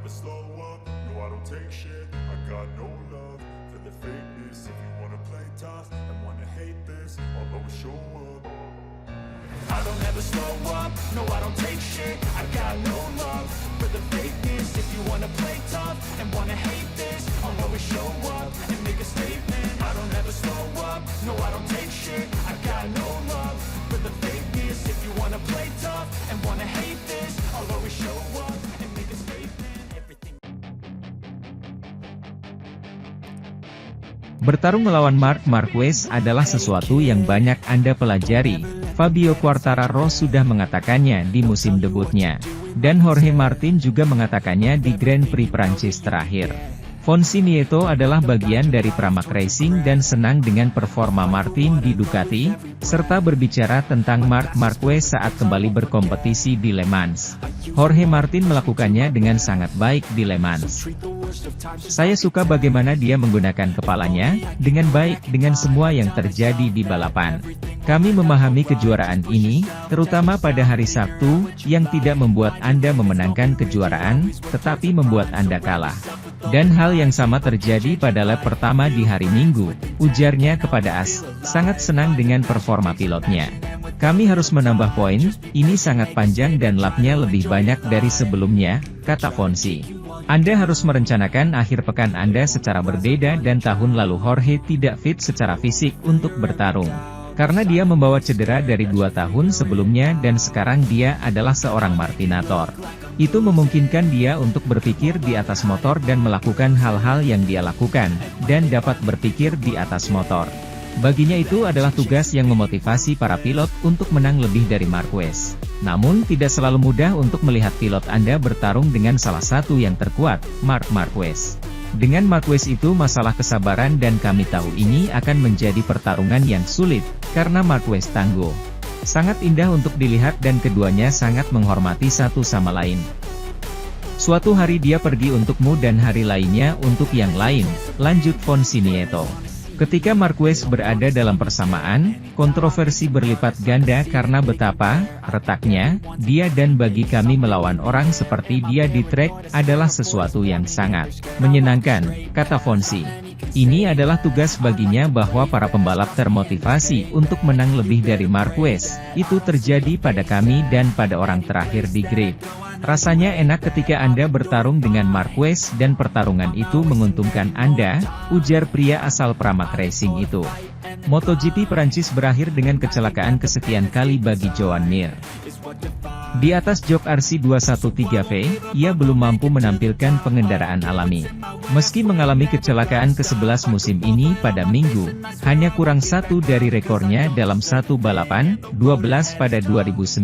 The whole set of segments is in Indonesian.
never slow up, no I don't take shit. I got no love for the fakeness. If you wanna play tough and wanna hate this, I'll always show up. I don't ever slow up, no I don't take shit. I got no love for the fakeness. If you wanna play tough and wanna hate this, I'll always show up and make a statement. I don't ever slow up, no I don't take shit. I got no love for the fakeness. If you wanna play tough and wanna hate this, I'll always show up and make a statement. Everything. Bertarung melawan Marc Marquez adalah sesuatu yang banyak Anda pelajari. Fabio Quartararo sudah mengatakannya di musim debutnya. Dan Jorge Martin juga mengatakannya di Grand Prix Prancis terakhir. Fonsi Nieto adalah bagian dari Pramac Racing dan senang dengan performa Martin di Ducati, serta berbicara tentang Marc Marquez saat kembali berkompetisi di Le Mans. Jorge Martin melakukannya dengan sangat baik di Le Mans. Saya suka bagaimana dia menggunakan kepalanya, dengan baik dengan semua yang terjadi di balapan. Kami memahami kejuaraan ini, terutama pada hari Sabtu, yang tidak membuat Anda memenangkan kejuaraan, tetapi membuat Anda kalah. Dan hal yang sama terjadi pada lap pertama di hari Minggu, ujarnya kepada AS, sangat senang dengan performa pilotnya. Kami harus menambah poin, ini sangat panjang dan lapnya lebih banyak dari sebelumnya, kata Fonsi. Anda harus merencanakan akhir pekan Anda secara berbeda dan tahun lalu Jorge tidak fit secara fisik untuk bertarung. Karena dia membawa cedera dari 2 tahun sebelumnya dan sekarang dia adalah seorang martinator. Itu memungkinkan dia untuk berpikir di atas motor dan melakukan hal-hal yang dia lakukan, dan dapat berpikir di atas motor. Baginya itu adalah tugas yang memotivasi para pilot untuk menang lebih dari Marquez. Namun tidak selalu mudah untuk melihat pilot Anda bertarung dengan salah satu yang terkuat, Marc Marquez. Dengan Marquez itu masalah kesabaran dan kami tahu ini akan menjadi pertarungan yang sulit, karena Marquez tangguh. Sangat indah untuk dilihat dan keduanya sangat menghormati satu sama lain. Suatu hari dia pergi untukmu dan hari lainnya untuk yang lain, lanjut Fonsi Nieto. Ketika Marquez berada dalam persamaan, kontroversi berlipat ganda karena betapa retaknya dia dan bagi kami melawan orang seperti dia di trek adalah sesuatu yang sangat menyenangkan, kata Fonsi. Ini adalah tugas baginya bahwa para pembalap termotivasi untuk menang lebih dari Marquez. Itu terjadi pada kami dan pada orang terakhir di grid. Rasanya enak ketika Anda bertarung dengan Marquez dan pertarungan itu menguntungkan Anda, ujar pria asal Pramac Racing itu. MotoGP Prancis berakhir dengan kecelakaan kesekian kali bagi Joan Mir. Di atas jok RC213V, ia belum mampu menampilkan pengendaraan alami. Meski mengalami kecelakaan ke-11 musim ini pada Minggu, hanya kurang satu dari rekornya dalam satu balapan, 12 pada 2019.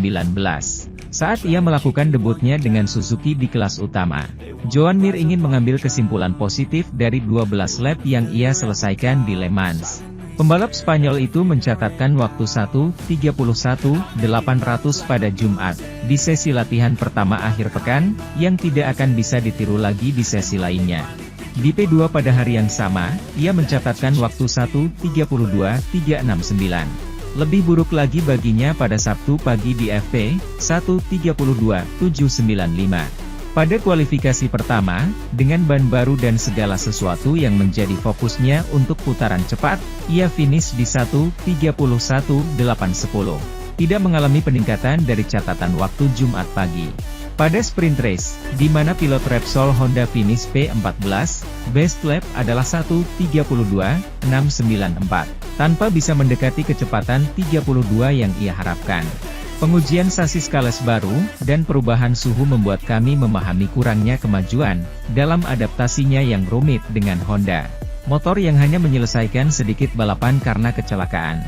Saat ia melakukan debutnya dengan Suzuki di kelas utama, Joan Mir ingin mengambil kesimpulan positif dari 12 lap yang ia selesaikan di Le Mans. Pembalap Spanyol itu mencatatkan waktu 1:31.800 pada Jumat, di sesi latihan pertama akhir pekan, yang tidak akan bisa ditiru lagi di sesi lainnya. Di P2 pada hari yang sama, ia mencatatkan waktu 1:32.369. Lebih buruk lagi baginya pada Sabtu pagi di FP, 1:32.795. Pada kualifikasi pertama, dengan ban baru dan segala sesuatu yang menjadi fokusnya untuk putaran cepat, ia finish di 1:31.810. Tidak mengalami peningkatan dari catatan waktu Jumat pagi. Pada sprint race, di mana pilot Repsol Honda finish P14, best lap adalah 1:32.694, tanpa bisa mendekati kecepatan 32 yang ia harapkan. Pengujian sasis Kales baru, dan perubahan suhu membuat kami memahami kurangnya kemajuan, dalam adaptasinya yang rumit dengan Honda. Motor yang hanya menyelesaikan sedikit balapan karena kecelakaan.